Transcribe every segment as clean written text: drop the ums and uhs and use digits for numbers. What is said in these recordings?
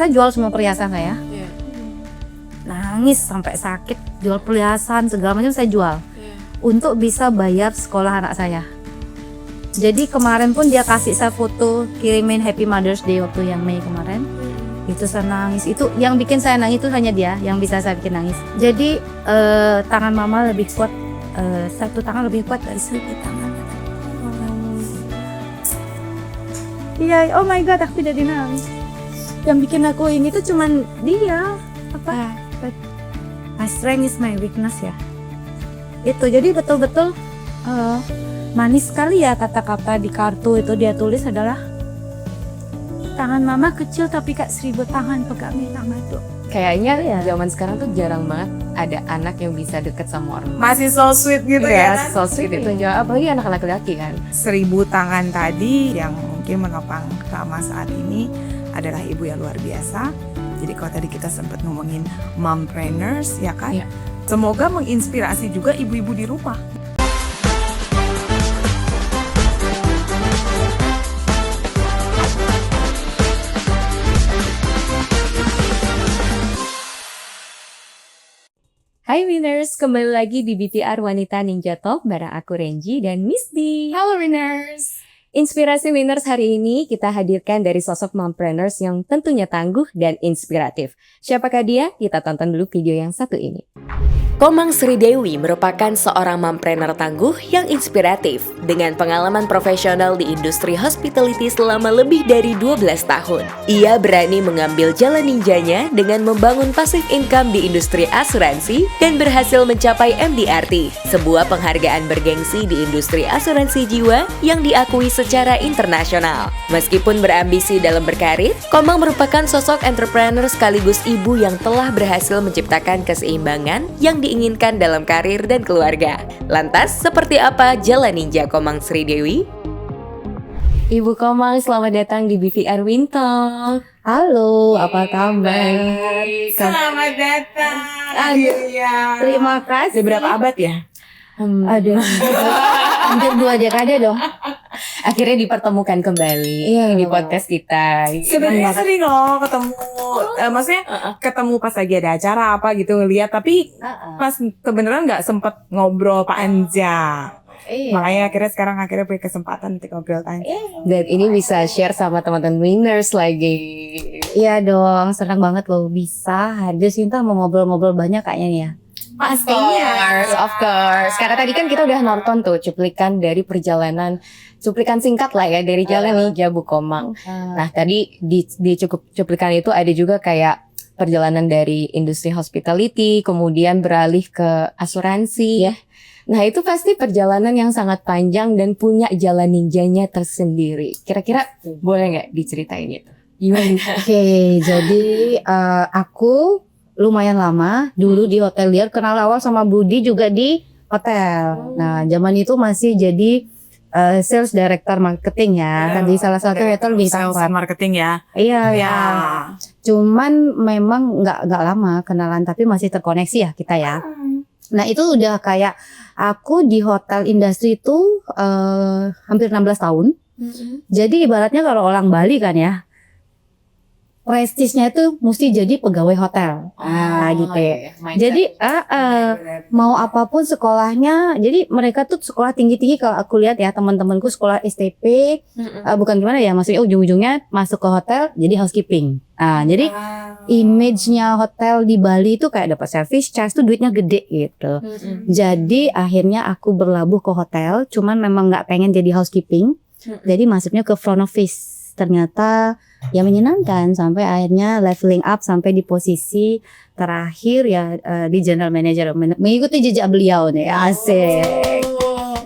saya jual semua perhiasan saya. Iya. Nangis sampai sakit, jual perhiasan segala macam saya jual. Iya. Untuk bisa bayar sekolah anak saya. Jadi kemarin pun dia kasih saya foto, kirimin Happy Mother's Day waktu yang Mei kemarin. Itu saya nangis. Itu yang bikin saya nangis itu hanya dia yang bisa saya bikin nangis. Jadi tangan mama lebih kuat, satu tangan lebih kuat dari 1000 tangan. Iya, oh my god, aku jadi nangis. Yang bikin aku ini tuh cuman dia. Apa? My strength is my weakness ya. Itu jadi betul-betul manis sekali ya kata-kata di kartu itu dia tulis adalah tangan mama kecil tapi kayak 1000 tangan pegangin tangan tuh. Kayaknya zaman sekarang tuh jarang banget ada anak yang bisa deket sama orang. Masih so sweet gitu ya kan? So sweet itu jawab, apalagi anak laki-laki kan. 1000 tangan tadi yang mungkin menopang Rama saat ini adalah ibu yang luar biasa. Jadi kalau tadi kita sempat ngomongin mompreneurs ya kan? Iya. Semoga menginspirasi juga ibu-ibu di rumah. Hai Winners, kembali lagi di BTR Wanita Ninja Talk bareng aku Renji dan Miss D. Halo Winners. Inspirasi Winners hari ini kita hadirkan dari sosok mompreneurs yang tentunya tangguh dan inspiratif. Siapakah dia? Kita tonton dulu video yang satu ini. Komang Sri Dewi merupakan seorang mompreneur tangguh yang inspiratif dengan pengalaman profesional di industri hospitality selama lebih dari 12 tahun. Ia berani mengambil jalan ninjanya dengan membangun passive income di industri asuransi dan berhasil mencapai MDRT, sebuah penghargaan bergengsi di industri asuransi jiwa yang diakui secara internasional. Meskipun berambisi dalam berkarir, Komang merupakan sosok entrepreneur sekaligus ibu yang telah berhasil menciptakan keseimbangan yang diinginkan dalam karir dan keluarga. Lantas, seperti apa jalan ninja Komang Sri Dewi? Ibu Komang, selamat datang di BVR Wintalk. Halo, apa kabar? Selamat datang. Akhirnya. Terima kasih. Udah berapa abad ya? Aduh. Hampir 2 dekade dong. Akhirnya dipertemukan kembali di podcast kita. Sebenarnya sering loh ketemu, maksudnya ketemu pas lagi ada acara apa gitu ngeliat, tapi pas kebenaran nggak sempet ngobrol panjang. Iya. Makanya sekarang akhirnya punya kesempatan untuk ngobrol panjang. Dan ini bisa share sama teman-teman Winners lagi. Iya dong, senang banget loh bisa hadir. Sinta mau ngobrol-ngobrol banyak kayaknya nih ya. Of course. Karena tadi kan kita udah nonton tuh cuplikan dari perjalanan, cuplikan singkat lah ya dari jalan ninja Bu Komang. Nah tadi di cuplikan itu ada juga kayak perjalanan dari industri hospitality, kemudian beralih ke asuransi ya. Nah itu pasti perjalanan yang sangat panjang dan punya jalan ninjanya tersendiri. Kira-kira boleh nggak diceritain itu? Gimana? Oke, jadi aku lumayan lama dulu di hotel liar, kenal awal sama Budi juga di hotel. Nah, zaman itu masih jadi sales director marketing ya, kan di salah satu hotel di Sales Tampar. marketing ya. Iya, Ya. ya. Cuman memang nggak lama kenalan, tapi masih terkoneksi ya kita ya. Nah, itu udah kayak aku di hotel industri itu hampir 16 tahun. Jadi ibaratnya kalau orang Bali kan ya, prestisnya itu mesti jadi pegawai hotel. Gitu ya. Jadi mau apapun sekolahnya, jadi mereka tuh sekolah tinggi-tinggi kalau aku lihat ya, teman-temanku sekolah STP, bukan gimana ya, maksudnya ujung-ujungnya masuk ke hotel jadi housekeeping. Jadi image-nya hotel di Bali itu kayak dapat service charge tuh duitnya gede gitu. Jadi akhirnya aku berlabuh ke hotel, cuman memang nggak pengen jadi housekeeping, jadi masuknya ke front office. Ternyata ya menyenangkan sampai akhirnya leveling up sampai di posisi terakhir ya di general manager, mengikuti jejak beliau nih. Asik.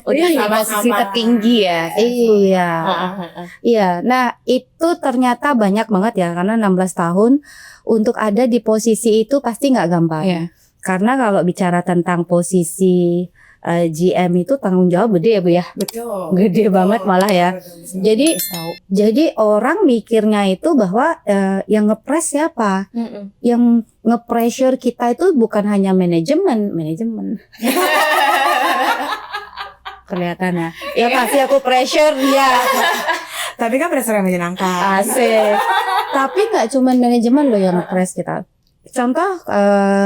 Udah di posisi tertinggi ya. Iya. Iya. Nah, itu ternyata banyak banget ya, karena 16 tahun untuk ada di posisi itu pasti nggak gampang. Iya. Karena kalau bicara tentang posisi GM itu tanggung jawab gede ya Bu ya. Betul. Gede banget malah ya. Jadi orang mikirnya itu bahwa yang ngepres siapa? Yang nge-pressure kita itu bukan hanya manajemen. Kelihatan ya. Ya pasti aku pressure dia. Tapi kan pressure yang menyenangkan. Asik. Tapi nggak cuma manajemen loh yang press kita. Contoh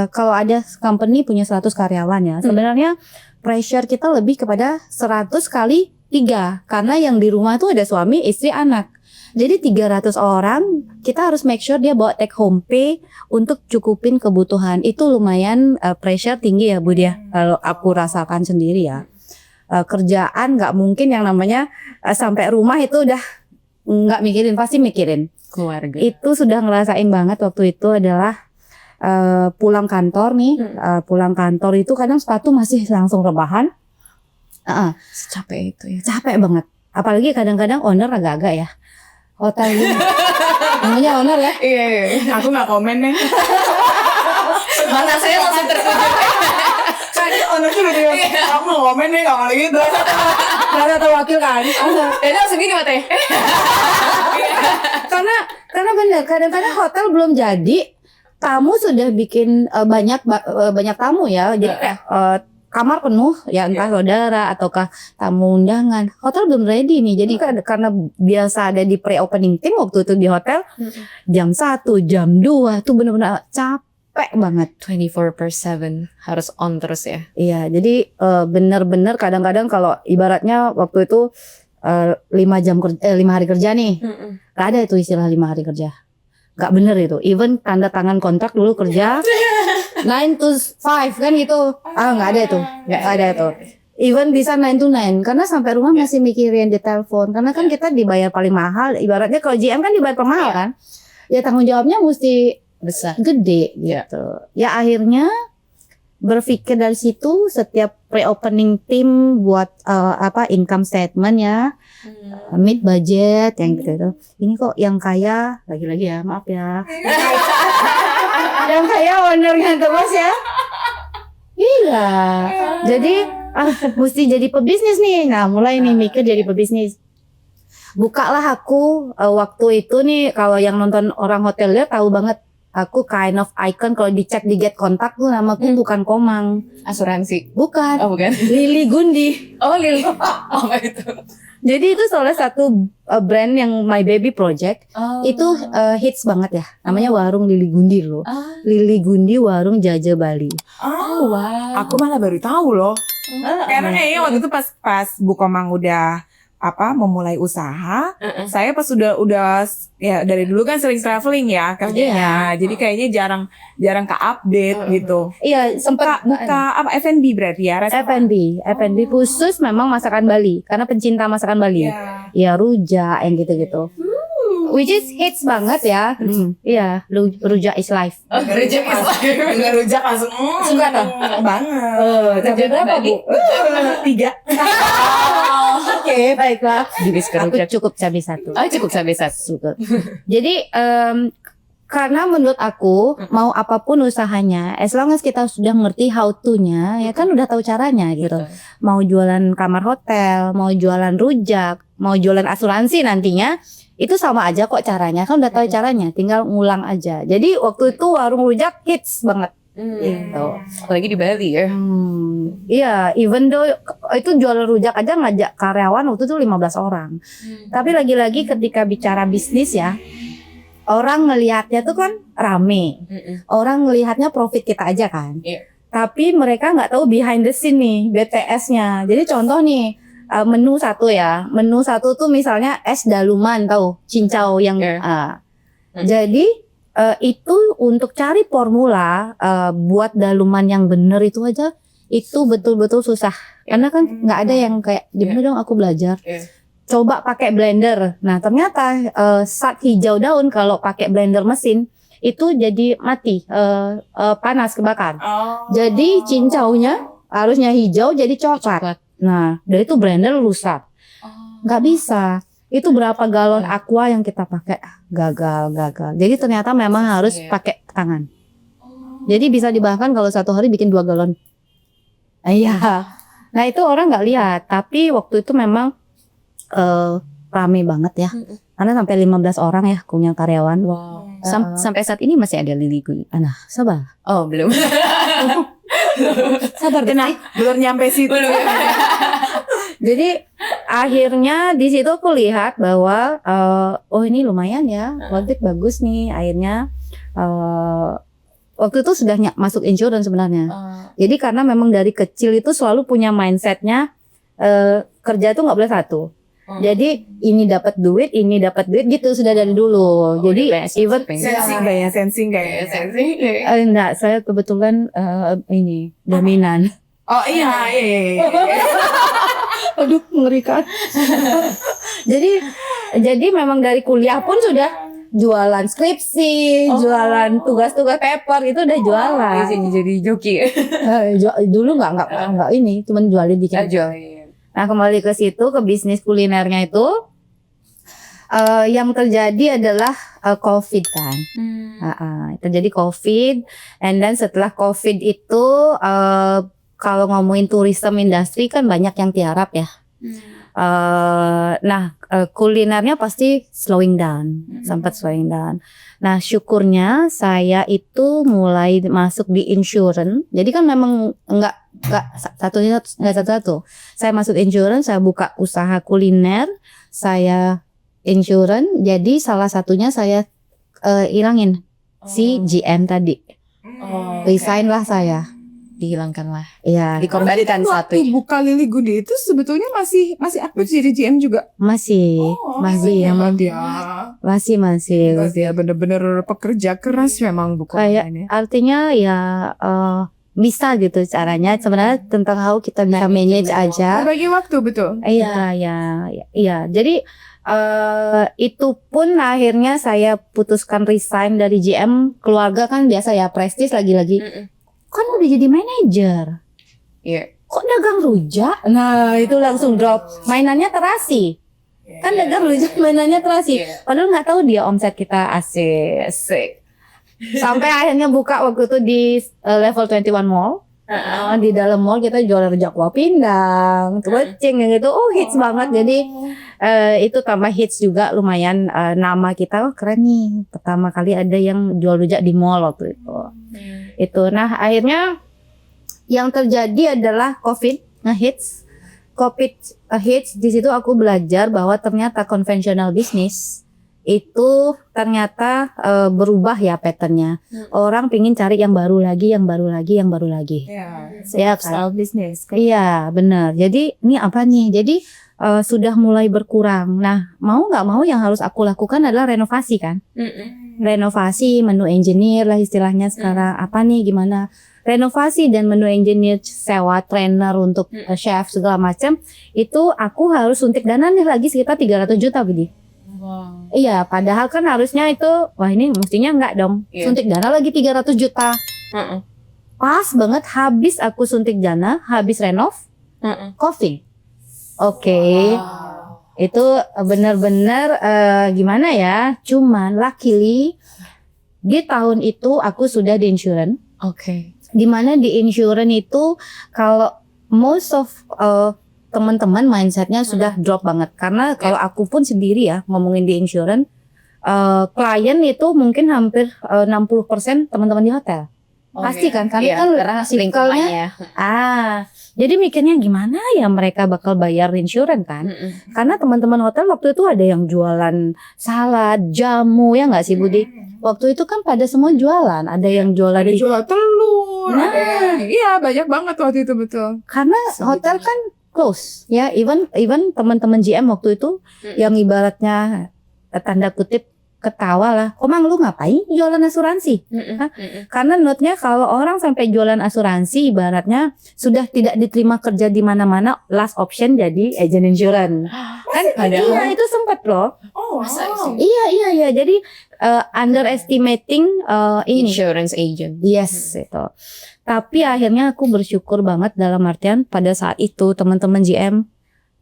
kalau ada company punya 100 karyawan ya, sebenarnya pressure kita lebih kepada 100 kali 3 karena yang di rumah tuh ada suami, istri, anak. Jadi 300 orang kita harus make sure dia bawa take home pay untuk cukupin kebutuhan. Itu lumayan pressure tinggi ya Bu dia. Kalau aku rasakan sendiri ya. Kerjaan nggak mungkin yang namanya sampai rumah itu udah nggak mikirin, pasti mikirin Keluarga. itu. Sudah ngerasain banget waktu itu adalah pulang kantor nih, pulang kantor itu kadang sepatu masih langsung rebahan. Capek itu ya. Capek banget. Apalagi kadang-kadang owner agak-agak ya. Hotel ini namanya owner ya. Iya. Aku nggak komen nih. Mana saya langsung tertuju. Kayaknya ownernya udah bilang, aku nggak komen nih, nggak boleh gitu. Karena wakil kan. Dan langsung gini Mate. Karena benar kadang-kadang hotel belum jadi, tamu sudah bikin banyak tamu ya. Jadi kamar penuh ya, entah saudara ataukah tamu undangan. Hotel belum ready nih. Jadi karena biasa ada di pre-opening team waktu itu di hotel, jam 1, jam 2 tuh benar-benar capek banget. 24/7 harus on terus ya. Iya, jadi benar-benar kadang-kadang kalau ibaratnya waktu itu 5 hari kerja nih. Gak ada itu istilah 5 hari kerja. Gak bener itu. Even tanda tangan kontrak dulu kerja 9 to 5 kan gitu. Gak ada itu. Gak ada itu. Even bisa 9 to 9. Karena sampai rumah masih mikirin di telepon. Karena kan kita dibayar paling mahal. Ibaratnya kalau GM kan dibayar paling mahal kan. Ya tanggung jawabnya mesti Besar. gede gitu. Ya akhirnya berpikir dari situ setiap pre-opening team buat income statement ya, meet budget yang gitu. Ini kok yang kaya lagi-lagi ya, maaf ya. Yang kaya ownernya terus ya. Iya. Jadi mesti jadi pebisnis nih. Nah, mulai nih mikir jadi pebisnis. Bukalah aku waktu itu nih, kalau yang nonton orang hotel lihat tahu banget. Aku kind of icon kalau dicek di get kontak tuh namaku bukan Komang. Asuransi. Bukan. Oh bukan. Lili Gundi. Oh Lili. Apa itu? Jadi itu salah satu brand yang My Baby Project. Oh. Itu hits banget ya. Namanya warung Lili Gundi loh. Lili Gundi warung Jaja Bali. Oh wow. Aku malah baru tahu loh. Karena kayaknya waktu itu pas Bu Komang udah memulai usaha, saya pas udah ya dari dulu kan sering traveling ya kerjanya, jadi kayaknya jarang ke update gitu. Iya, sempat buka F&B berarti ya, F&B khusus memang masakan Bali karena pencinta masakan Bali. Ya rujak yang gitu-gitu. Which is hits banget ya. Iya, rujak is life. Rujak is life. Dengan rujak langsung Suka toh? banget. Cabai berapa Bu? 3. Oke, baiklah. Jenis Aku kerujak. cukup cabai 1. Oh cukup sampai satu. Suka. Jadi karena menurut aku mau apapun usahanya, as long as kita sudah ngerti how to-nya, ya kan udah tahu caranya gitu. Mau jualan kamar hotel, mau jualan rujak, mau jualan asuransi nantinya, itu sama aja kok caranya. Kan udah tahu caranya, tinggal ngulang aja. Jadi waktu itu warung rujak hits banget. Gitu. Apalagi di Bali ya. Iya, even though itu jualan rujak aja ngajak karyawan waktu itu 15 orang. Tapi lagi-lagi ketika bicara bisnis ya, orang ngelihatnya tuh kan rame. Orang ngelihatnya profit kita aja kan. Iya. Tapi mereka nggak tahu behind the scene nih, BTS-nya. Jadi contoh nih, menu satu ya. Menu satu tuh misalnya es daluman, tahu? Cincau yang jadi itu untuk cari formula buat daluman yang bener itu aja itu betul-betul susah. Karena kan nggak ada yang kayak gimana dong aku belajar. Coba pakai blender. Nah, ternyata saat hijau daun kalau pakai blender mesin itu jadi mati, panas kebakar. Jadi cincaunya harusnya hijau jadi coklat. Nah, dari itu blender rusak. Nggak bisa. Itu berapa galon aqua yang kita pakai gagal. Jadi ternyata memang harus pakai tangan. Jadi bisa dibahkan kalau satu hari bikin 2 galon. Iya. Nah itu orang nggak lihat. Tapi waktu itu memang rame banget ya. Karena sampai 15 orang ya punya karyawan. Wow. Sampai saat ini masih ada Lili Gundi. Nah, sabar. Oh belum. Sabar Tenang, belum nyampe situ. Jadi akhirnya di situ aku lihat bahwa oh ini lumayan ya, waktu itu bagus nih. Akhirnya waktu itu sudah masuk insurance sebenarnya. Jadi karena memang dari kecil itu selalu punya mindsetnya kerja tuh nggak boleh satu. Jadi ini dapat duit gitu sudah dari dulu. Jadi even Sensing kayak. enggak, saya kebetulan ini dominan. Oh iya. Aduh, mengerikan. jadi memang dari kuliah pun sudah jualan skripsi, jualan tugas-tugas paper itu udah jualan. Jadi joki. Dulu nggak ini, cuman jualin dikit. Nah, kembali ke situ, ke bisnis kulinernya itu, yang terjadi adalah COVID kan. Terjadi COVID, and then setelah COVID itu, kalau ngomongin tourism industry kan banyak yang tiarap ya. Kulinernya pasti slowing down, sempat slowing down. Nah, syukurnya saya itu mulai masuk di insurance. Jadi kan memang nggak satu-satu. Saya masuk insurance, saya buka usaha kuliner, saya insurance. Jadi salah satunya saya hilangin si GM tadi. Resign lah saya. Dihilangkanlah. Iya. Dikorbankan satu. Waktu buka Lily Goody itu sebetulnya masih aktif jadi GM juga. Masih Hebat ya. masih. Hebat ya, bener-bener pekerja keras memang bukan Kayak artinya ya bisa gitu caranya. Sebenarnya tentang how kita bisa manage aja. Bagi waktu betul. Iya. Jadi itu pun akhirnya saya putuskan resign dari GM. Keluarga kan biasa ya, prestis lagi-lagi. Kan udah jadi manajer. Iya. Kok dagang rujak? Nah, itu langsung drop. Mainannya terasi. Kan dagang rujak mainannya terasi. Padahal nggak tahu dia omset kita asik. Sampai akhirnya buka waktu itu di level 21 mall. Di dalam mall kita jual rujak kuah pindang, kucing yang gitu. Oh, hits banget. Jadi itu tambah hits juga lumayan, nama kita keren nih. Pertama kali ada yang jual rujak di mall waktu itu. Itu. Nah, akhirnya yang terjadi adalah COVID ngehits. Di situ aku belajar bahwa ternyata konvensional bisnis itu ternyata berubah ya patternnya. Orang pingin cari yang baru lagi. Ya, Style bisnis. iya, benar. Jadi ini apa nih? Jadi sudah mulai berkurang. Nah, mau nggak mau yang harus aku lakukan adalah renovasi kan? Renovasi, menu engineer lah istilahnya sekarang. Apa nih, gimana? Renovasi dan menu engineer, sewa trainer untuk chef segala macam. Itu aku harus suntik dana nih lagi sekitar 300 juta Budi. Iya, padahal kan harusnya itu, wah ini mestinya enggak dong. Suntik dana lagi 300 juta. Pas banget habis aku suntik dana, habis renov, COVID. Oke. Itu benar-benar gimana ya? Cuman luckily di tahun itu aku sudah di insurance. Dimana di insurance itu kalau most of teman-teman mindsetnya sudah drop banget. Karena kalau aku pun sendiri ya ngomongin di insurance, klien itu mungkin hampir 60% teman-teman di hotel. Pasti kan, karena siklnya. Jadi mikirnya gimana ya mereka bakal bayar insurance kan? Karena teman-teman hotel waktu itu ada yang jualan salad, jamu, ya nggak sih Budi? Waktu itu kan pada semua jualan, ada yang jualan Ada jual telur. Iya, banyak banget waktu itu betul. Karena hotel kan close, ya. Even teman-teman GM waktu itu yang ibaratnya tanda kutip ketawa lah, Komang lu ngapain jualan asuransi? Karena note-nya kalau orang sampai jualan asuransi ibaratnya sudah tidak diterima kerja di mana-mana, last option jadi agent insurance. Kan iya itu sempat loh. Iya. Jadi underestimating ini Insurance agent. yes itu. Tapi akhirnya aku bersyukur banget dalam artian pada saat itu teman-teman GM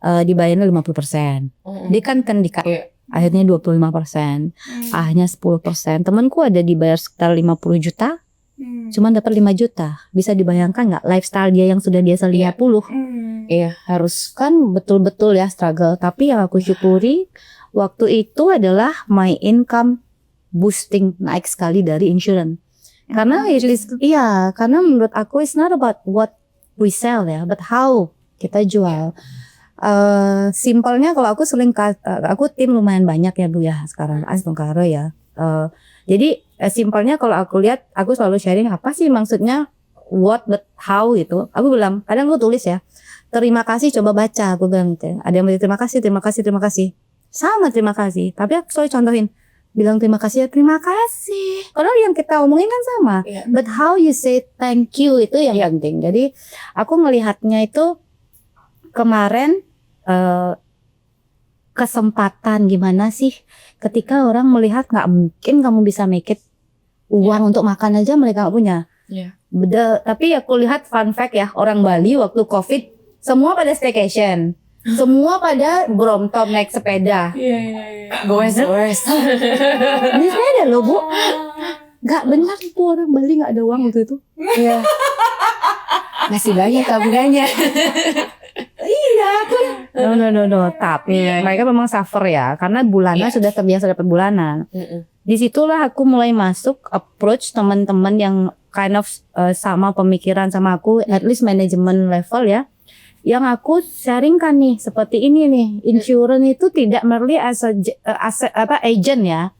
dibayarnya 50%. Dia kan dikat. Akhirnya 25%, akhirnya 10%. Temanku ada dibayar sekitar 50 juta, cuman dapat 5 juta. Bisa dibayangkan nggak lifestyle dia yang sudah biasa 50? Iya, harus kan betul-betul ya struggle. Tapi yang aku syukuri waktu itu adalah my income boosting naik sekali dari insurance. Karena karena menurut aku it's not about what we sell ya, but how kita jual. Simpelnya kalau aku aku tim lumayan banyak ya Bu ya sekarang Astungkara ya. Jadi simpelnya kalau aku lihat, aku selalu sharing apa sih maksudnya what but how gitu. Aku bilang, kadang aku tulis ya, terima kasih coba baca, aku bilang gitu. Ada yang bilang terima kasih. Sama terima kasih, tapi aku selalu contohin, bilang terima kasih ya terima kasih. Kalau yang kita omongin kan sama, but how you say thank you itu yang penting. Jadi aku melihatnya itu kemarin kesempatan gimana sih ketika orang melihat nggak mungkin kamu bisa make it uang untuk makan aja mereka nggak punya. Tapi aku lihat fun fact ya, orang Bali waktu COVID semua pada staycation, semua pada Brompton naik sepeda. Goes. Ini sepeda loh Bu, nggak benar itu orang Bali nggak ada uang waktu itu. Iya. Masih banyak tabungannya. Iya, aku no. Tapi mereka memang suffer ya, karena bulanan sudah terbiasa dapat bulanan. Disitulah aku mulai masuk approach teman-teman yang kind of sama pemikiran sama aku, at least management level ya. Yang aku sharingkan nih seperti ini nih, insurance itu tidak merely as agent ya.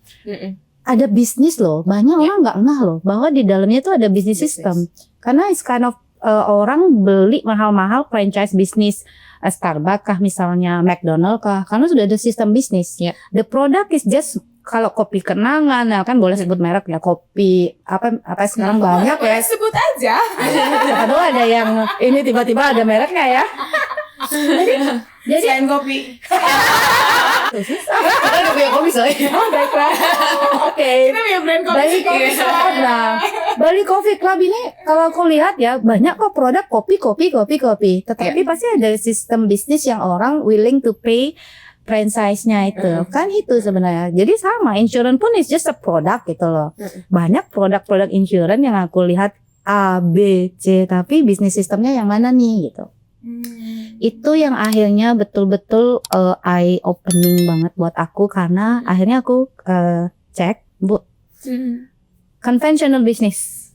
Ada bisnis loh, banyak orang nggak ngeh loh bahwa di dalamnya itu ada bisnis system. Karena it's kind of orang beli mahal-mahal franchise bisnis Starbucks kah misalnya, McDonald kah, karena sudah ada sistem bisnis. The product is just kalau kopi kenangan, ya kan boleh sebut merek ya, kopi apa sekarang banyak ya. Sebut aja. Aduh ada yang ini tiba-tiba ada mereknya ya. Jadi Selain kopi. Kita udah punya kopi soalnya. baiklah. Oke. Kita punya brand kopi. Bali Coffee Club. Nah, Bali Coffee Club ini kalau aku lihat ya banyak kok produk kopi. Tetapi pasti ada sistem bisnis yang orang willing to pay franchise-nya itu. Kan itu sebenarnya. Jadi sama, insurance pun is just a product gitu loh. Banyak produk-produk insurance yang aku lihat A, B, C, tapi bisnis sistemnya yang mana nih gitu. Itu yang akhirnya betul-betul eye opening banget buat aku, karena akhirnya aku cek Bu, conventional business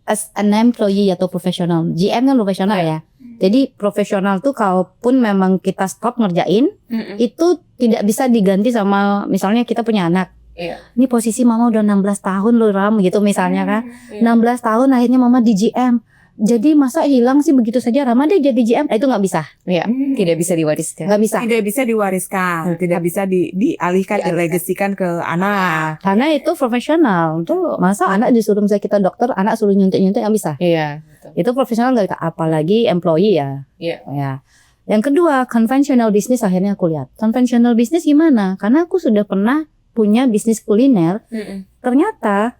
as an employee atau profesional, GM kan profesional ya. Jadi profesional tuh kalaupun memang kita stop ngerjain, itu tidak bisa diganti sama misalnya kita punya anak. Ini posisi mama udah 16 tahun loh Ram gitu misalnya kan. 16 tahun akhirnya mama di GM. Jadi masa hilang sih begitu saja Rama deh jadi GM? Itu nggak bisa. Tidak bisa diwariskan. Nggak bisa. Tidak bisa diwariskan, tidak bisa dialihkan, dilegasikan ke anak. Karena itu profesional. Tuh masa anak disuruh misalnya kita dokter, anak suruh nyuntik-nyuntik nggak bisa. Iya. Itu profesional nggak bisa. Apalagi employee ya. Ya. Yang kedua, conventional business akhirnya aku lihat. Conventional business gimana? Karena aku sudah pernah punya bisnis kuliner. Ternyata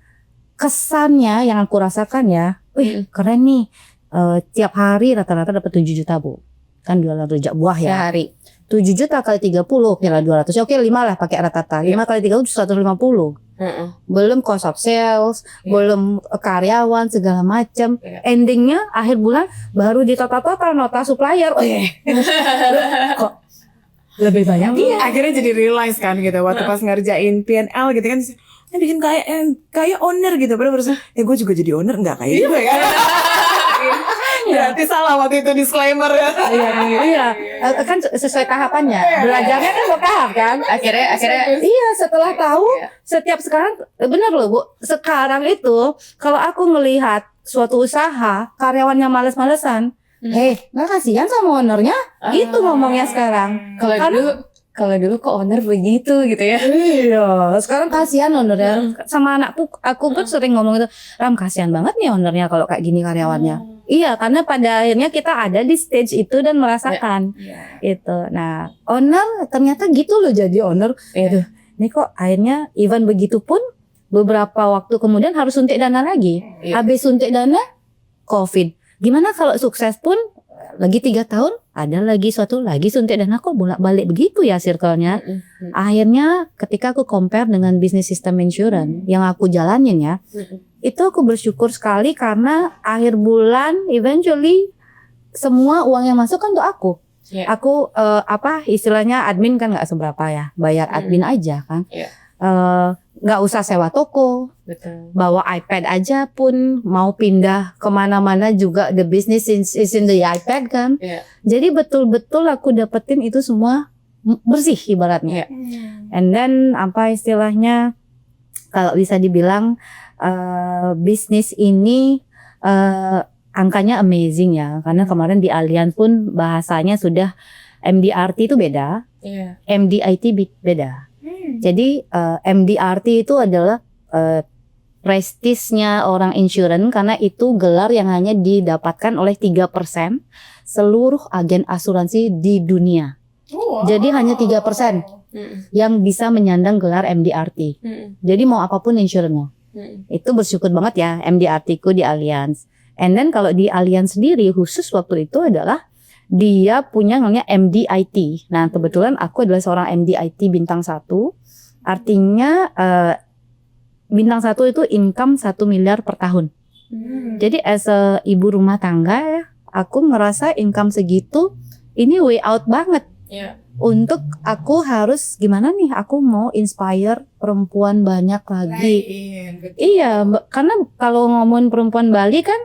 kesannya yang aku rasakan ya, wih keren nih, tiap hari rata-rata dapat 7 juta Bu, kan jualan rujak buah ya, Sehari 7 juta kali 30 kira 200, oke 5 lah pakai rata-rata, 5 kali 30 150, belum cost of sales, belum karyawan segala macam, endingnya akhir bulan baru ditata-tata nota supplier, kok lebih banyak. Akhirnya jadi realize kan gitu waktu pas ngerjain P&L gitu kan, bikin kayak owner gitu, padahal barusan gue juga jadi owner enggak kayak gue ya. Berarti salah waktu itu disclaimer ya. Iya, kan sesuai tahapannya. Belajarnya kan bertahap kan. akhirnya Iya, setelah tahu setiap sekarang benar loh Bu. Sekarang itu kalau aku ngelihat suatu usaha karyawannya males-malesan, nggak kasihan sama ownernya? Itu ngomongnya sekarang. kalau dulu kok owner begitu gitu ya. Iya, sekarang kasihan ownernya. Sama anakku, aku pun sering ngomong itu, Ram kasihan banget nih ownernya kalau kayak gini karyawannya. Iya, karena pada akhirnya kita ada di stage itu dan merasakan itu. Nah, owner ternyata gitu loh jadi owner. Ini kok akhirnya even begitu pun beberapa waktu kemudian harus suntik dana lagi. Habis suntik dana, COVID. Gimana kalau sukses pun lagi 3 tahun ada lagi suntik dana, kok bolak-balik begitu ya circle-nya. Akhirnya ketika aku compare dengan bisnis sistem insurance yang aku jalanin ya, itu aku bersyukur sekali karena akhir bulan eventually semua uang yang masuk kan untuk aku. Aku istilahnya admin kan nggak seberapa ya, bayar admin aja kan. nggak usah sewa toko, Betul. bawa iPad aja pun mau pindah kemana-mana juga the business is in the iPad kan. Iya. Jadi betul-betul aku dapetin itu semua bersih ibaratnya. Iya. And then apa istilahnya kalau bisa dibilang bisnis ini angkanya amazing ya, karena kemarin di Allianz pun bahasanya sudah MDRT itu beda, Iya. MDIT beda. Jadi MDRT itu adalah prestisnya orang insurance karena itu gelar yang hanya didapatkan oleh 3% seluruh agen asuransi di dunia. Jadi hanya 3% yang bisa menyandang gelar MDRT. Jadi mau apapun insurance-nya. Itu bersyukur banget ya MDRT ku di Allianz. And then kalau di Allianz sendiri khusus waktu itu adalah dia punya namanya MDIT. Nah kebetulan aku adalah seorang MDIT bintang 1. Artinya bintang 1 itu income 1 miliar per tahun. Jadi as a ibu rumah tangga ya, aku ngerasa income segitu ini way out banget. Iya. Untuk aku harus gimana nih, aku mau inspire perempuan banyak lagi. Iya, karena kalau ngomongin perempuan Bali kan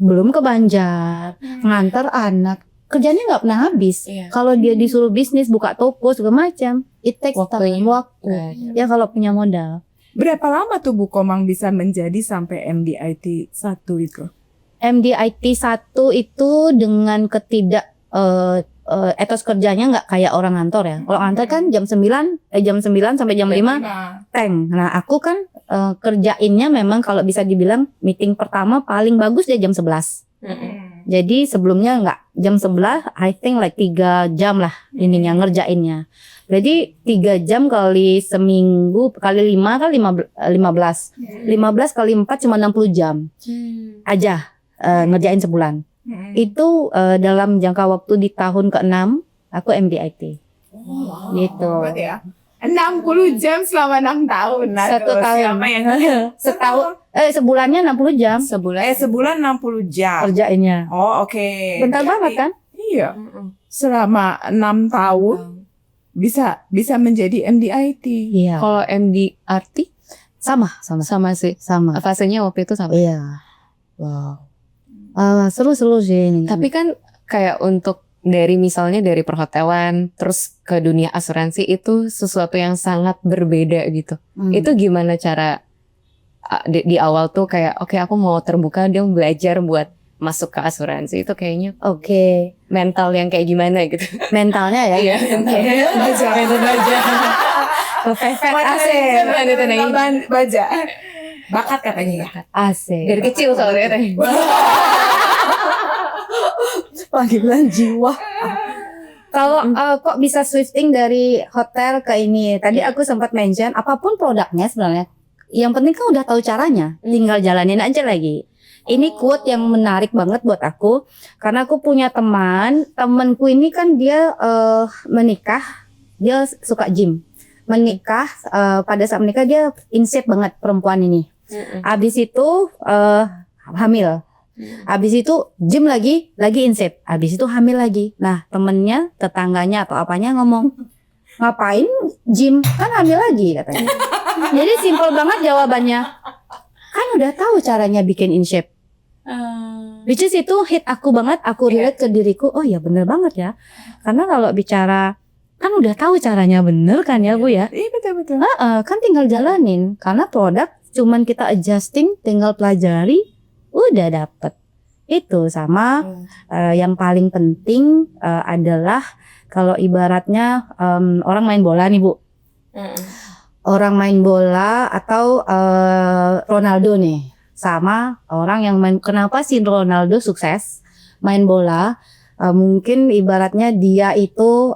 belum ke Banjar, ngantar anak, kerjanya nggak pernah habis. Iya. Kalau dia disuruh bisnis, buka toko segala macam, it takes time, waktu. Ya kalau punya modal. Berapa lama tuh Bu Komang bisa menjadi sampai MDIT 1 itu? MDIT 1 itu dengan ketidak etos kerjanya nggak kayak orang kantor ya. Kalau kantor kan jam 9 sampai jam 5 tank. Nah, aku kan kerjainnya memang kalau bisa dibilang meeting pertama paling bagus dia jam 11. Jadi sebelumnya nggak jam 11, I think like 3 jam lah ininya ngerjainnya. Jadi 3 jam kali seminggu kali 5 kan 15. 15 kali 4 cuma 60 jam aja ngerjain sebulan. Itu dalam jangka waktu di tahun ke-6 aku MDIT. Gitu. Berarti ya 60 jam selama 6 tahun. Nah, 1 tuh, tahun. siapa yang Setahun sebulannya 60 jam sebulan 60 jam. kerjainnya. Oh, oke. Bentar banget kan? Iya. Selama 6 tahun bisa menjadi MDIT. Iya. Kalau MDRT Sama. sama sih. Sama. Fasenya waktu itu sama. Iya. Wow. Seru-seru sih ini. Tapi kan kayak untuk misalnya dari perhotelan terus ke dunia asuransi itu sesuatu yang sangat berbeda gitu. Itu gimana cara di awal tuh kayak oke, aku mau terbuka, dia mau belajar buat masuk ke asuransi itu kayaknya Oke. mental yang kayak gimana gitu. Mentalnya ya. Iya. Perfect Baja. Bakat katanya ya. asik. Dari kecil soalnya. Panggilan jiwa. Kalau kok bisa switching dari hotel ke ini? Tadi aku sempat mention apapun produknya sebenarnya. Yang penting kan udah tahu caranya, tinggal jalanin aja lagi. Ini quote yang menarik banget buat aku karena aku punya temanku ini kan dia menikah, dia suka gym. Menikah pada saat menikah dia in shape banget perempuan ini. Habis itu hamil. Habis itu gym lagi in shape. Habis itu hamil lagi. Nah, temennya, tetangganya atau apanya ngomong, "Ngapain gym? Kan hamil lagi," katanya. Jadi simpel banget jawabannya. Kan udah tahu caranya bikin in shape. Which is itu hit aku banget, aku relate ke diriku. Oh ya bener banget ya. Karena kalau bicara kan udah tahu caranya bener kan ya Bu ya. Iya betul. Kan tinggal jalanin. Karena produk cuman kita adjusting, tinggal pelajari, udah dapet. Itu sama yang paling penting adalah kalau ibaratnya orang main bola nih Bu. Orang main bola atau Ronaldo nih sama orang yang main, kenapa sih Ronaldo sukses main bola? Mungkin ibaratnya dia itu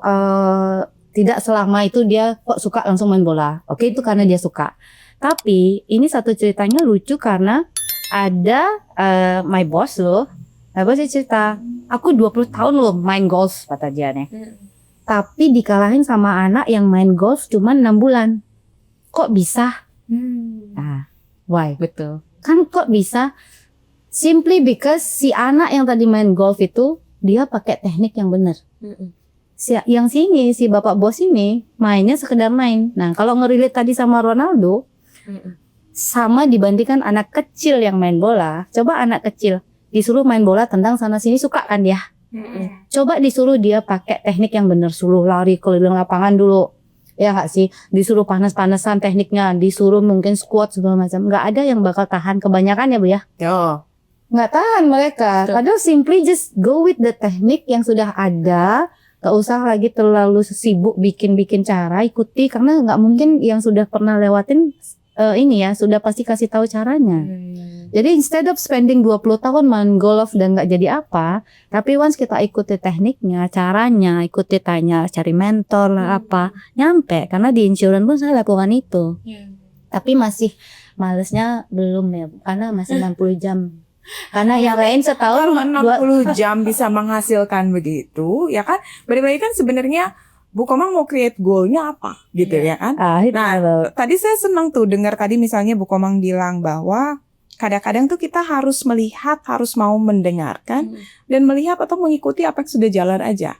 tidak selama itu dia kok suka langsung main bola. Oke, itu karena dia suka. Tapi ini satu ceritanya lucu karena ada my boss loh. My boss cerita, aku 20 tahun loh main golf kata dia nih. Tapi dikalahin sama anak yang main golf cuma 6 bulan. Kok bisa? Nah, why? Betul. Kan kok bisa? Simply because si anak yang tadi main golf itu dia pakai teknik yang benar. yang sini si bapak bos ini mainnya sekedar main. Nah kalau ngerelate tadi sama Ronaldo, sama dibandingkan anak kecil yang main bola. Coba anak kecil disuruh main bola tendang sana sini suka kan dia. Coba disuruh dia pakai teknik yang benar, suruh lari keliling lapangan dulu. Ya nggak sih, disuruh panas-panasan tekniknya, disuruh mungkin squat segala macam, nggak ada yang bakal tahan kebanyakan ya Bu ya. Nggak tahan mereka. Padahal simply just go with the teknik yang sudah ada, nggak usah lagi terlalu sibuk bikin cara, ikuti karena nggak mungkin yang sudah pernah lewatin ini ya sudah pasti kasih tahu caranya. Jadi instead of spending 20 tahun main golf dan nggak jadi apa, tapi once kita ikuti tekniknya, caranya, ikuti tanya, cari mentor lah apa, nyampe. Karena di insurance pun saya lakukan itu. Tapi masih malesnya belum ya, karena masih 60 jam. Karena yang lain setahun kalau 60 jam bisa menghasilkan begitu, ya kan? Berarti kan sebenarnya Bu Komang mau create goalnya apa gitu ya kan? Nah, tadi saya senang tuh dengar tadi misalnya Bu Komang bilang bahwa kadang-kadang tuh kita harus melihat, harus mau mendengarkan dan melihat atau mengikuti apa yang sudah jalan aja.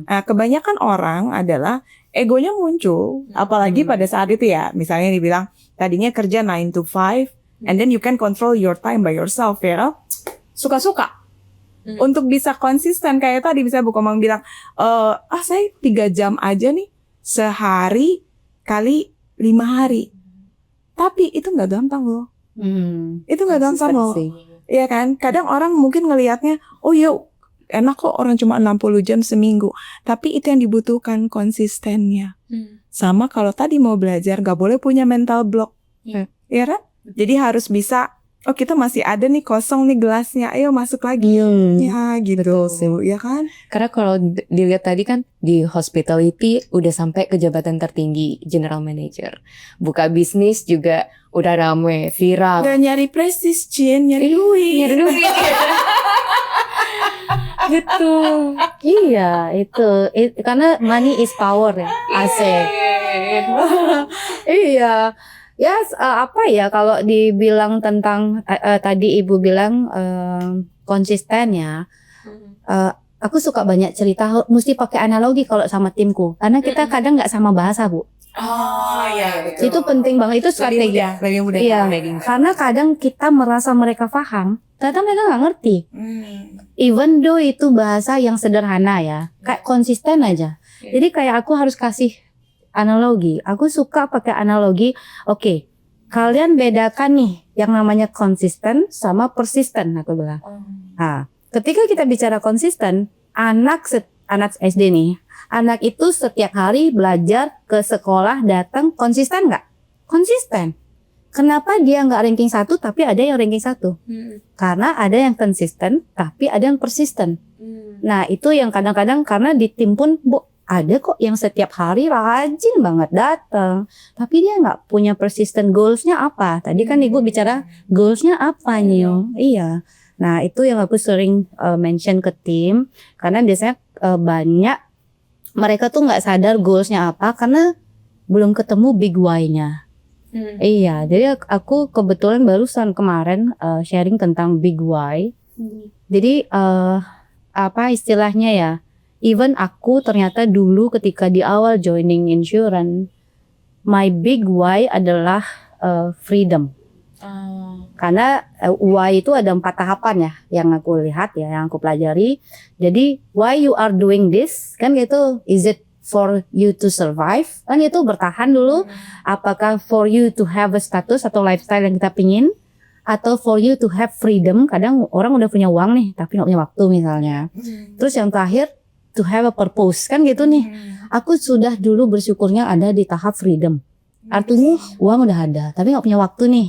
Nah, kebanyakan orang adalah egonya muncul, apalagi pada saat itu ya. Misalnya dibilang tadinya kerja 9 to 5 and then you can control your time by yourself ya. Suka-suka. Untuk bisa konsisten kayak tadi bisa Bu Komang bilang, saya 3 jam aja nih sehari kali 5 hari. Tapi itu nggak gampang loh. Itu nggak gampang loh. Iya kan? Kadang orang mungkin ngelihatnya, oh ya enak kok orang cuma 60 jam seminggu. Tapi itu yang dibutuhkan konsistennya. Sama kalau tadi mau belajar nggak boleh punya mental block. Iya kan? Jadi harus bisa, oh kita masih ada nih kosong nih gelasnya, ayo masuk lagi. Ya gitu ya kan. Karena kalau dilihat tadi kan di hospitality udah sampai ke jabatan tertinggi general manager. Buka bisnis juga udah rame, viral. Udah nyari prestis, nyari duit. Gitu. Iya itu karena money is power ya. Asik. Iya. Ya apa ya kalau dibilang tentang tadi Ibu bilang konsisten ya. Aku suka banyak cerita, mesti pakai analogi kalau sama timku. Karena kita kadang nggak sama bahasa Bu. Oh iya betul. Itu penting banget, itu strategi. Lebih mudah. Iya. Karena kadang kita merasa mereka paham, ternyata mereka nggak ngerti. Even though itu bahasa yang sederhana ya, kayak konsisten aja. Jadi kayak aku harus kasih analogi. Aku suka pakai analogi. Oke, kalian bedakan nih yang namanya konsisten sama persisten, aku bilang. Nah, ketika kita bicara konsisten, anak SD nih, anak itu setiap hari belajar ke sekolah, datang, konsisten nggak? Konsisten. Kenapa dia nggak ranking 1 tapi ada yang ranking 1? Karena ada yang konsisten tapi ada yang persisten. Nah itu yang kadang-kadang karena di tim pun ada kok yang setiap hari rajin banget datang, tapi dia nggak punya persistent goalsnya apa. Tadi kan Ibu bicara goalsnya apa nih? Iya. Nah itu yang aku sering mention ke tim, karena biasanya banyak mereka tuh nggak sadar goalsnya apa karena belum ketemu big why-nya. Iya, jadi aku kebetulan barusan kemarin sharing tentang big why. Jadi apa istilahnya ya? Even aku ternyata dulu ketika di awal joining insurance, my big why adalah freedom. Karena why itu ada 4 tahapan ya, yang aku lihat ya, yang aku pelajari. Jadi why you are doing this, kan gitu, is it for you to survive? Kan itu bertahan dulu. Apakah for you to have a status atau lifestyle yang kita pingin? Atau for you to have freedom? Kadang orang udah punya uang nih, tapi gak punya waktu misalnya. Terus yang terakhir, to have a purpose, kan gitu nih. Aku sudah dulu bersyukurnya ada di tahap freedom. Artinya uang udah ada, tapi gak punya waktu nih.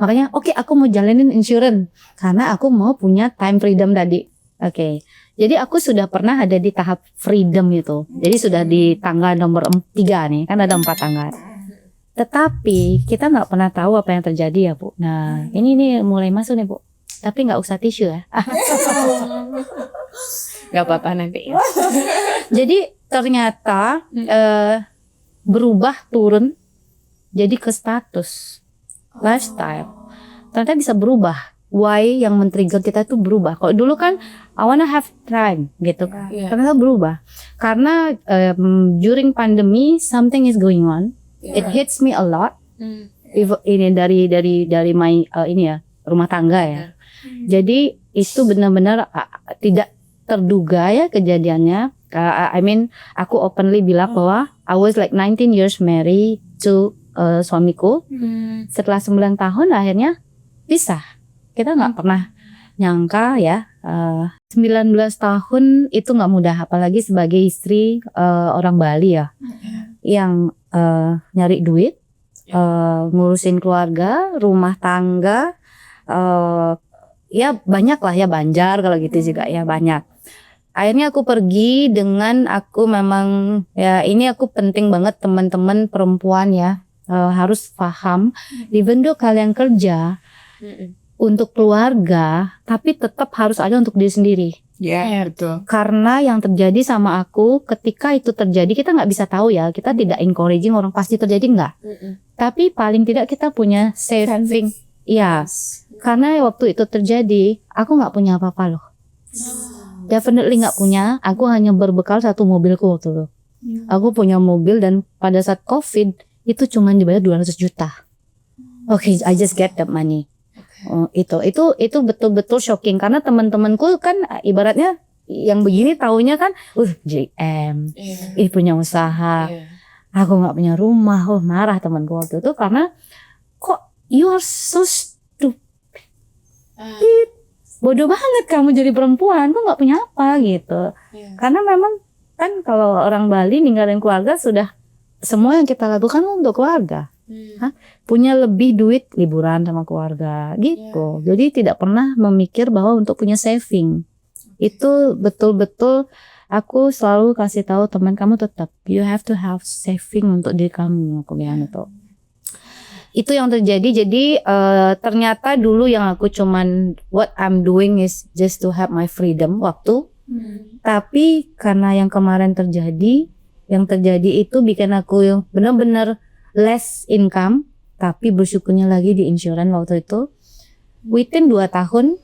Makanya oke, aku mau jalanin insurance karena aku mau punya time freedom tadi. Oke. Jadi aku sudah pernah ada di tahap freedom itu. Jadi sudah di tanggal nomor 3 nih, kan ada 4 tanggal. Tetapi kita gak pernah tahu apa yang terjadi ya Bu. Nah ini nih mulai masuk nih Bu. Tapi gak usah tisu ya. Gak apa-apa nanti. Jadi ternyata berubah turun jadi ke status lifestyle. Ternyata bisa berubah. why yang men-trigger kita tuh berubah. Kalau dulu kan I wanna have time gitu kan. Ternyata berubah. Karena during pandemi something is going on. It hits me a lot. Ini dari my ini ya, rumah tangga ya. Jadi itu benar-benar tidak terduga ya kejadiannya. I mean aku openly bilang bahwa I was like 19 years married to suamiku. Setelah 9 tahun akhirnya pisah. Kita nggak pernah nyangka ya, 19 tahun itu nggak mudah, apalagi sebagai istri orang Bali ya, yang nyari duit, ngurusin keluarga, rumah tangga, ya banyak lah ya, Banjar kalau gitu juga ya banyak. Akhirnya aku pergi dengan aku memang ya ini aku penting banget teman-teman perempuan ya, harus paham, even though kalian kerja untuk keluarga, tapi tetap harus ada untuk diri sendiri. Betul. Karena yang terjadi sama aku, ketika itu terjadi kita nggak bisa tahu ya, kita tidak encouraging orang pasti terjadi nggak. Tapi paling tidak kita punya saving. Iya. Karena waktu itu terjadi, aku nggak punya apa-apa loh. Definitely nggak punya. Aku hanya berbekal satu mobilku waktu itu. Aku punya mobil dan pada saat COVID itu cuma dibayar 200 juta. Oke, I just get that money. Itu betul-betul shocking karena teman-temanku kan ibaratnya yang begini taunya kan JM, punya usaha, aku nggak punya rumah, marah temanku waktu itu karena kok you are so stupid, bodoh banget kamu jadi perempuan, kok nggak punya apa gitu, karena memang kan kalau orang Bali ninggalin keluarga sudah semua yang kita lakukan untuk keluarga. Punya lebih duit liburan sama keluarga gitu. Jadi tidak pernah memikir bahwa untuk punya saving. Itu betul-betul aku selalu kasih tahu teman kamu tetap you have to have saving untuk diri kamu, aku bilang itu. Itu yang terjadi. Jadi ternyata dulu yang aku cuman what I'm doing is just to have my freedom waktu. Tapi karena yang kemarin terjadi, yang terjadi itu bikin aku yang benar-benar less income, tapi bersyukurnya lagi di insurance waktu itu. Within 2 tahun,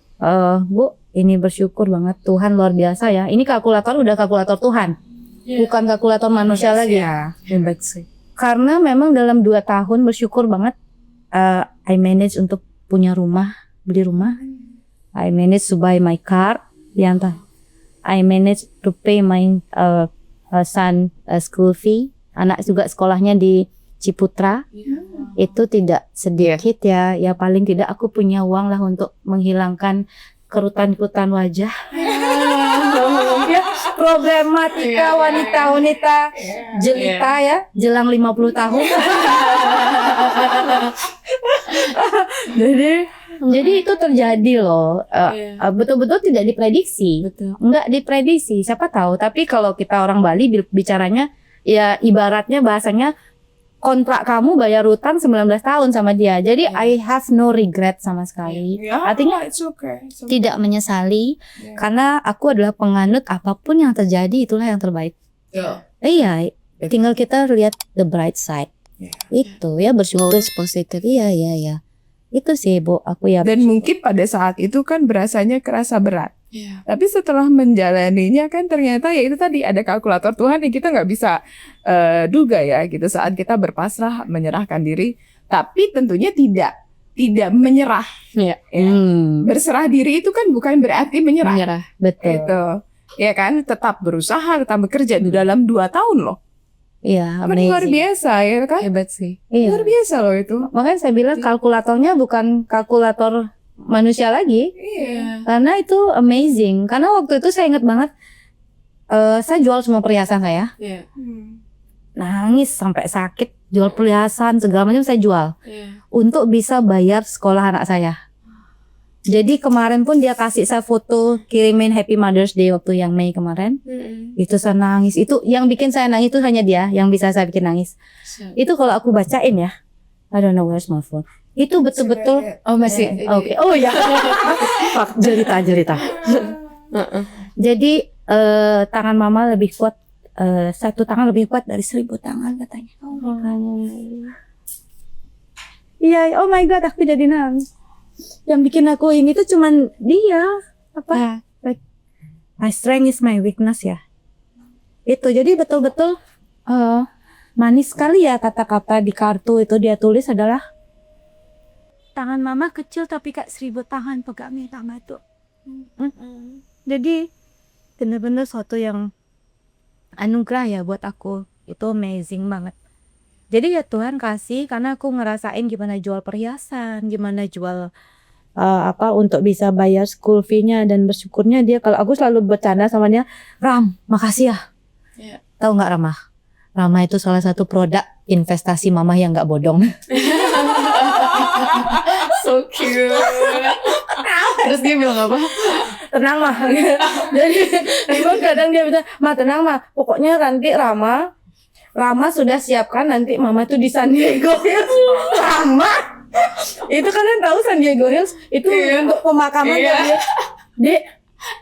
Bu, ini bersyukur banget, Tuhan luar biasa ya. Ini kalkulator udah kalkulator Tuhan, bukan kalkulator manusia lagi. Hebat sih. Karena memang dalam 2 tahun bersyukur banget, I manage untuk punya rumah, beli rumah. I manage to buy my car, I manage to pay my son school fee. Anak juga sekolahnya di Ciputra, itu tidak sedikit ya paling tidak aku punya uang lah untuk menghilangkan kerutan-kerutan wajah. Problematika wanita-wanita jelita ya, jelang 50 tahun. Jadi itu terjadi loh, betul-betul tidak diprediksi, nggak diprediksi, siapa tahu. Tapi kalau kita orang Bali bicaranya ya ibaratnya bahasanya kontrak kamu bayar utang 19 tahun sama dia. Jadi I have no regret sama sekali. Artinya it's okay. tidak menyesali karena aku adalah penganut apapun yang terjadi itulah yang terbaik. Iya, tinggal kita lihat the bright side. Itu ya, bersyukur positif. Iya. Itu sih Bu, aku ya. Dan mungkin pada saat itu kan kerasa berat. Tapi setelah menjalaninya kan ternyata ya itu tadi ada kalkulator Tuhan yang kita nggak bisa duga ya gitu saat kita berpasrah menyerahkan diri. Tapi tentunya tidak menyerah. Berserah diri itu kan bukan berarti menyerah. Betul. Gitu. Ya kan, tetap berusaha, tetap bekerja di dalam 2 tahun loh. Iya, kan luar biasa ya kan. Hebat sih. Iya. Luar biasa loh itu. Makanya saya bilang kalkulatornya bukan kalkulator manusia lagi. Karena itu amazing. Karena waktu itu saya ingat banget, saya jual semua perhiasan saya. Nangis sampai sakit, jual perhiasan segala macam saya jual untuk bisa bayar sekolah anak saya. Jadi kemarin pun dia kasih saya foto, kirimin Happy Mother's Day waktu yang Mei kemarin. Itu saya nangis. Itu yang bikin saya nangis itu hanya dia yang bisa saya bikin nangis. Itu kalau aku bacain ya, I don't know where's my phone. Itu betul-betul. Oh masih. Oke. Oh ya. Jelita. Jadi tangan mama lebih kuat. Satu tangan lebih kuat dari 1000 tangan katanya. Oh my God. Iya, oh my God, aku jadi nangis. yang bikin aku ini tuh cuman dia apa? Like, my strength is my weakness ya. Itu jadi betul-betul manis sekali ya kata-kata di kartu itu dia tulis adalah tangan mama kecil tapi kayak 1000 tangan pegangnya tangan itu. Jadi bener-bener suatu yang anugerah ya buat aku. Itu amazing banget. Jadi ya Tuhan kasih karena aku ngerasain gimana jual perhiasan, gimana jual untuk bisa bayar school fee-nya dan bersyukurnya dia kalau aku selalu bercanda sama dia, Ram, makasih ya. Yeah. Tahu nggak Rama? Rama itu salah satu produk investasi mama yang nggak bodong. So cute. Terus dia bilang apa? Tenang mah. Jadi kadang dia bilang, Ma tenang mah. Pokoknya nanti Rama sudah siapkan nanti mama tuh di San Diego Hills. Rama itu kalian tahu San Diego Hills itu untuk pemakaman dia. Dek,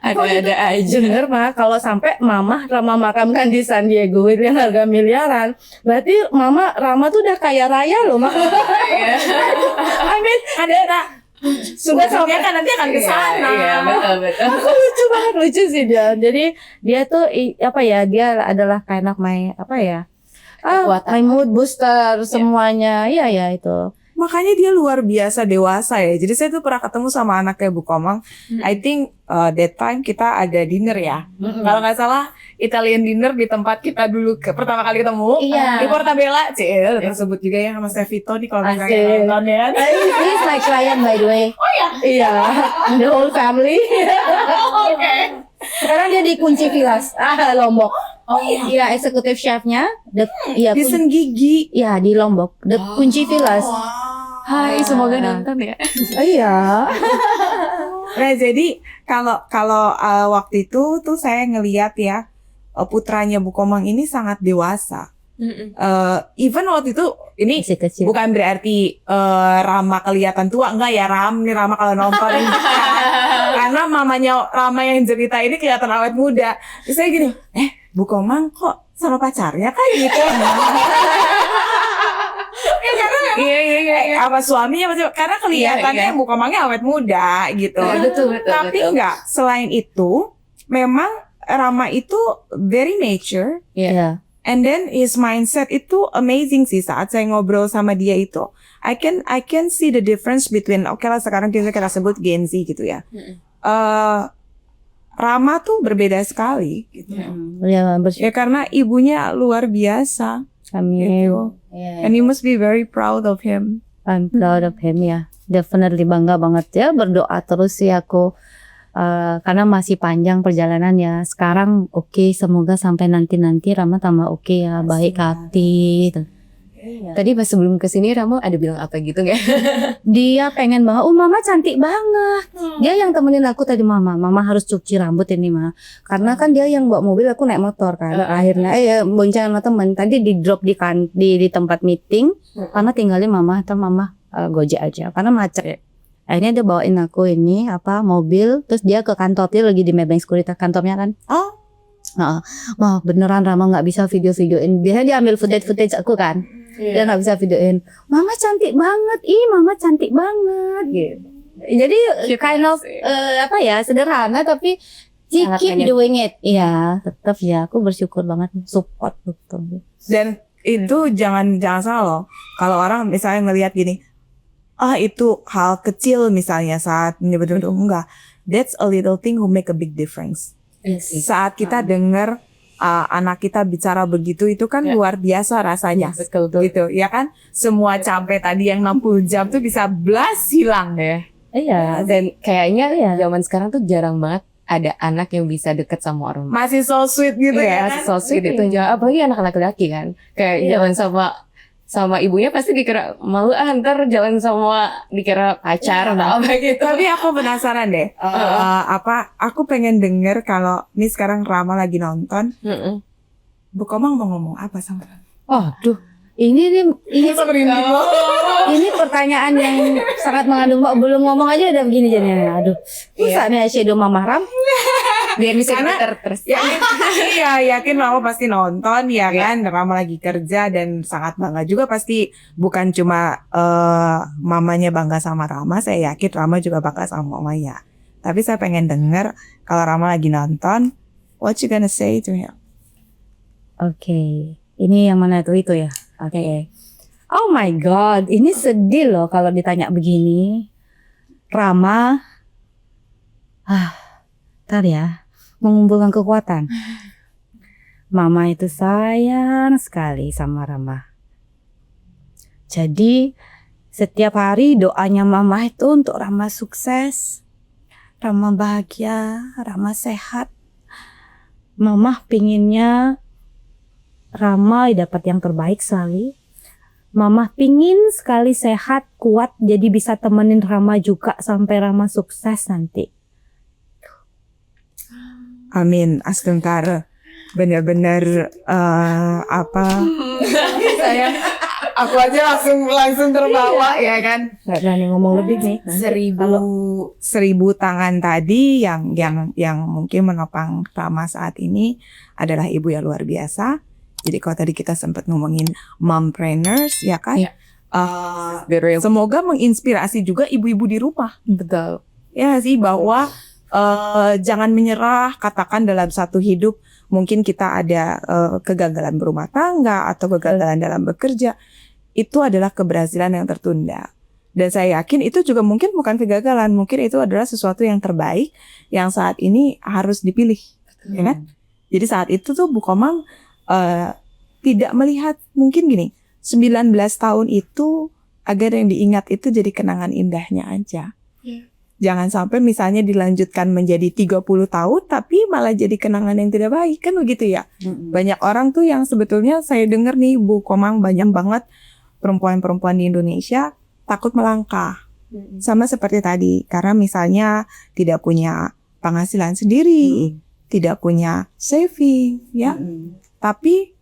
Ada aja. denger mah kalau sampai Rama makamkan di San Diego Hills yang harga miliaran, berarti Rama tuh udah kaya raya loh, Mak. I mean, ada sudah sampai kan nanti akan ke sana. Iya, betul. Aku lucu banget, lucu sih dia. Jadi dia tuh dia adalah kind of my my mood booster semuanya. Iya itu. Makanya dia luar biasa dewasa ya. Jadi saya tuh pernah ketemu sama anaknya Bu Komang. I think that time kita ada dinner ya. Kalau nggak salah Italian dinner di tempat kita dulu pertama kali ketemu. Iya. Di Portabella. Tersebut juga ya sama Stevito nih kalau misalnya nonton ya. He's my client by the way. Oh iya. Iya. The whole family. Oke. Sekarang dia di Kunci Villas, Lombok. Oh iya. Iya, eksekutif chefnya. Di Senggigi. Iya di Lombok. The Kunci Villas. Hai, semoga nonton ya. Iya. Nah jadi kalau waktu itu tuh saya ngelihat ya putranya Bu Komang ini sangat dewasa. Even waktu itu ini Masih kecil. bukan berarti Rama kelihatan tua, enggak ya Rama kalau nonton ini. Karena mamanya Rama yang cerita ini kelihatan awet muda. Terus saya gini, Bu Komang kok sama pacarnya kan gitu. Iya. Apa suaminya masih karena kelihatannya Bu Komangnya awet muda gitu. Betul. Tapi enggak, selain itu memang Rama itu very nature. Iya. And then his mindset itu amazing sih saat saya ngobrol sama dia itu. I can see the difference between oke lah sekarang kita sebut Gen Z gitu ya. Rama tuh berbeda sekali gitu. Ya, Ya karena ibunya luar biasa. Amin. Gitu. Yeah. And you must be very proud of him. I'm proud of him ya. Definitely bangga banget ya. Berdoa terus sih aku. Karena masih panjang perjalanan ya. Sekarang oke, semoga sampai nanti Rama tambah oke ya, baik hati. Tadi pas sebelum kesini Rama ada bilang apa gitu nggak? Dia pengen banget, mama cantik banget. Dia yang temenin aku tadi, mama harus cuci rambut ini mah. Karena kan dia yang bawa mobil, aku naik motor kan. Akhirnya bonceng sama temen. Tadi di drop di tempat meeting. Karena tinggalin mama atau mama gojek aja. Karena macet. Akhirnya dia bawain aku ini mobil, terus dia ke kantor, dia lagi di Maybank Sekuritas kantornya kan. Wah beneran Rama nggak bisa video-videoin. Biasanya dia ambil footage aku kan, dia nggak bisa videoin. Mama cantik banget, mama cantik banget gitu. Jadi kind of sederhana tapi she keep doing it. Iya, tetap ya aku bersyukur banget support betul. Dan itu jangan salah loh. Kalau orang misalnya ngelihat gini, itu hal kecil misalnya saat ini betul-betul enggak. That's a little thing who make a big difference. Yes. Saat kita dengar anak kita bicara begitu itu kan luar biasa rasanya. Betul. Gitu, ya kan? Semua capek tadi yang 60 jam tuh bisa blast hilang deh. Iya. Dan kayaknya zaman sekarang tuh jarang banget ada anak yang bisa deket sama orang. Masih so sweet gitu ya kan? So sweet itu. Apalagi anak-anak laki kan. Kayak jalan sama ibunya pasti dikira malu, ntar jalan sama dikira pacar atau apa gitu. Tapi aku penasaran deh. Aku pengen denger kalau ini sekarang Rama lagi nonton. Bu Komang mau ngomong apa sama Rama? Aduh, ini pertanyaan yang sangat mengandung belum ngomong aja udah begini jadinya. Aduh, susah nih shadow Mama Ram. Biar bisa Karena- diputar terus. Iya, yakin Rama pasti nonton ya kan. Rama lagi kerja dan sangat bangga juga pasti, bukan cuma mamanya bangga sama Rama, saya yakin Rama juga bangga sama mamanya. Tapi saya pengen denger kalau Rama lagi nonton, what you gonna say to him? Oke, ini yang mana tuh itu ya? Oke. Oh my God, ini sedih loh kalau ditanya begini. Rama, ntar ya, mengumpulkan kekuatan. Mama itu sayang sekali sama Rama. Jadi setiap hari doanya Mama itu untuk Rama sukses, Rama bahagia, Rama sehat. Mama pinginnya Rama dapat yang terbaik sekali. Mama pingin sekali sehat, kuat, jadi bisa temenin Rama juga sampai Rama sukses nanti. Amin, Astungkar. Bener-bener saya aku aja langsung terbawa ya kan. Gak berani ngomong lebih nih. Seribu tangan tadi yang mungkin menopang Rama saat ini adalah ibu yang luar biasa. Jadi kalau tadi kita sempat ngomongin mompreneurs ya kan, semoga menginspirasi juga ibu-ibu di rumah. Betul. Ya sih, bahwa jangan menyerah. Katakan dalam satu hidup mungkin kita ada kegagalan berumah tangga atau kegagalan dalam bekerja, itu adalah keberhasilan yang tertunda. Dan saya yakin itu juga mungkin bukan kegagalan, mungkin itu adalah sesuatu yang terbaik yang saat ini harus dipilih, ya kan? Jadi saat itu tuh Bu Komang tidak melihat, mungkin gini, 19 tahun itu agar yang diingat itu jadi kenangan indahnya aja. Jangan sampai misalnya dilanjutkan menjadi 30 tahun tapi malah jadi kenangan yang tidak baik, kan begitu ya. Banyak orang tuh yang sebetulnya saya dengar nih Bu Komang, banyak banget perempuan-perempuan di Indonesia takut melangkah. Sama seperti tadi, karena misalnya tidak punya penghasilan sendiri, tidak punya saving ya. Tapi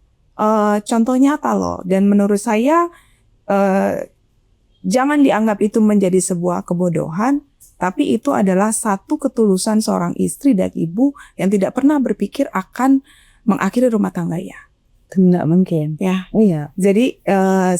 contoh nyata loh, dan menurut saya jangan dianggap itu menjadi sebuah kebodohan, tapi itu adalah satu ketulusan seorang istri dan ibu yang tidak pernah berpikir akan mengakhiri rumah tangganya. Tidak mungkin. Ya, Iya. jadi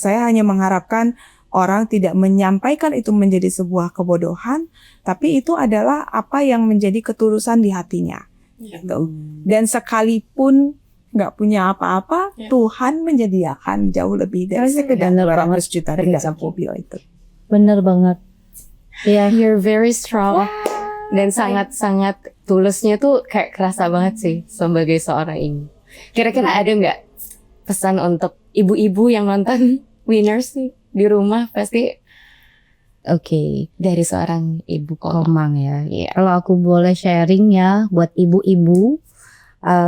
saya hanya mengharapkan orang tidak menyampaikan itu menjadi sebuah kebodohan, tapi itu adalah apa yang menjadi ketulusan di hatinya. Gitu. Dan sekalipun nggak punya apa-apa, Tuhan menyediakan jauh lebih dari sekedar Bener 200 juta di banget. dalam mobil itu. Bener banget. Iya. You're very strong. Dan sangat-sangat tulusnya tuh kayak kerasa banget sih sebagai seorang ibu. Kira-kira ada nggak pesan untuk ibu-ibu yang nonton Winners nih di rumah, pasti Oke. dari seorang ibu Komang. Komang ya. Iya. Kalau aku boleh sharing ya buat ibu-ibu,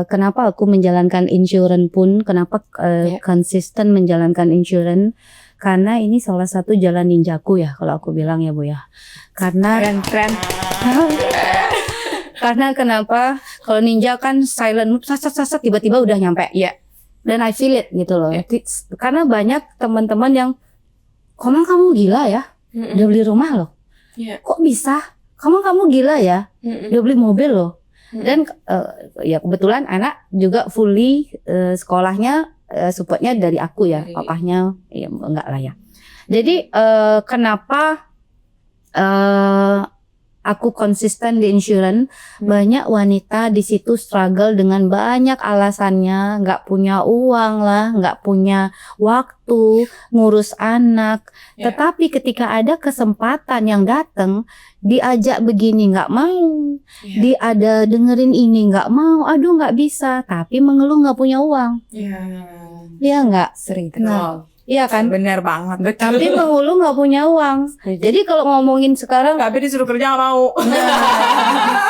kenapa aku menjalankan insurance pun, kenapa konsisten menjalankan insurance, karena ini salah satu jalan ninjaku ya kalau aku bilang ya Bu ya. Karena Keren. karena kenapa? Kalau ninja kan silent move, sat tiba-tiba udah nyampe. Iya. Dan I feel it gitu loh. Iya. Karena banyak teman-teman yang, Komang kamu gila ya, udah beli rumah loh. Iya. Kok bisa? Kamu gila ya, udah beli mobil loh. Dan ya kebetulan anak juga fully sekolahnya supportnya dari aku ya, papahnya ya enggak lah ya. Jadi kenapa aku konsisten di insurance? Banyak wanita di situ struggle dengan banyak alasannya, nggak punya uang lah, nggak punya waktu ngurus anak. Tetapi ketika ada kesempatan yang datang, diajak begini nggak mau, ada dengerin ini nggak mau, aduh nggak bisa, tapi mengeluh nggak punya uang, ya nggak, Sering Nah, iya kan? Benar banget. Tapi mengeluh nggak punya uang. Jadi kalau ngomongin sekarang, Tapi disuruh kerja nggak mau.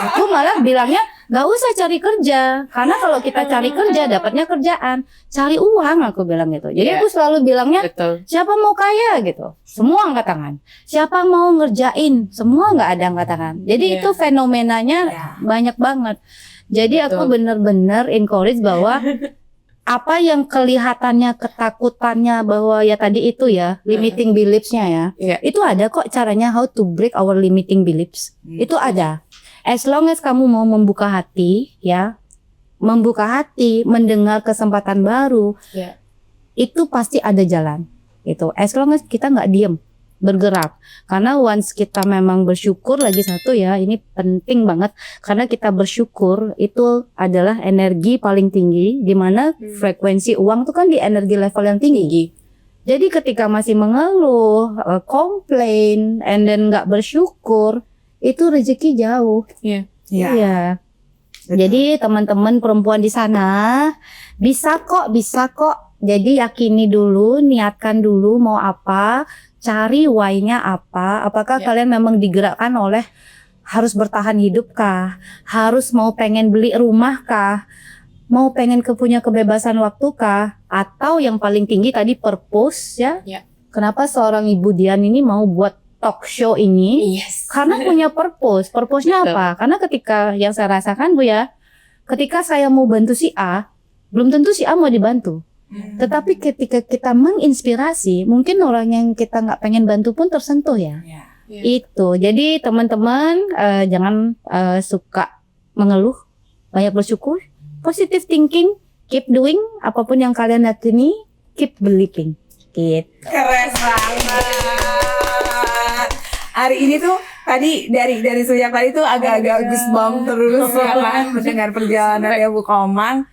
aku malah bilangnya nggak usah cari kerja, karena kalau kita cari kerja dapatnya kerjaan, cari uang, aku bilang gitu. Jadi Iya. aku selalu bilangnya, Betul. siapa mau kaya gitu, semua angkat tangan. Siapa mau ngerjain, semua nggak ada angkat tangan. Jadi Iya. itu fenomenanya banyak banget. Jadi aku Betul. bener-bener encourage bahwa apa yang kelihatannya ketakutannya bahwa ya tadi itu ya limiting beliefs-nya ya, Iya. itu ada kok caranya how to break our limiting beliefs. Itu ada. As long as kamu mau membuka hati, ya, mendengar kesempatan baru, Ya. itu pasti ada jalan. Gitu. As long as kita nggak diem, bergerak. Karena once kita memang bersyukur, lagi satu ya, ini penting banget. Karena kita bersyukur itu adalah energi paling tinggi, di mana frekuensi uang itu kan di energi level yang tinggi. Jadi ketika masih mengeluh, komplain, and then nggak bersyukur, itu rezeki jauh. Iya. Iya. Iya. Jadi teman-teman perempuan di sana bisa kok. Jadi yakini dulu, niatkan dulu mau apa, cari why-nya apa. Apakah kalian memang digerakkan oleh harus bertahan hidup kah? Harus mau pengen beli rumah kah? Mau pengen punya kebebasan waktu kah? Atau yang paling tinggi tadi purpose ya? Ya. Kenapa seorang Ibu Dian ini mau buat talk show ini? Yes. Karena punya purpose. Purpose-nya Betul. apa? Karena ketika yang saya rasakan Bu ya, ketika saya mau bantu si A, belum tentu si A mau dibantu. Tetapi ketika kita menginspirasi, mungkin orang yang kita nggak pengen bantu pun tersentuh ya. Iya. Itu. Jadi teman-teman jangan suka mengeluh, banyak bersyukur, positive thinking, keep doing apapun yang kalian yakini, keep believing. Gitu. Keren banget. Hari ini tuh tadi dari sejak tadi tuh agak-agak goosebump terus ya kan mendengar perjalanannya Bu Komang.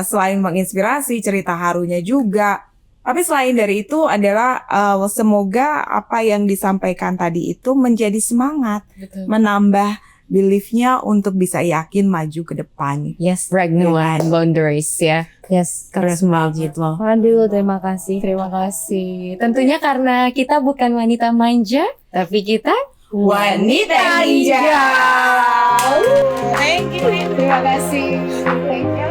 Selain menginspirasi, cerita harunya juga. Tapi selain dari itu adalah semoga apa yang disampaikan tadi itu menjadi semangat, Betul. menambah beliefnya untuk bisa yakin maju ke depan. Yes. Brag new one, boundaries ya. Yes. Keren banget loh. Aduh, terima kasih. Terima kasih. Tentunya karena kita bukan wanita manja, tapi kita Wanita hijau. Thank you. terima kasih. Thank you.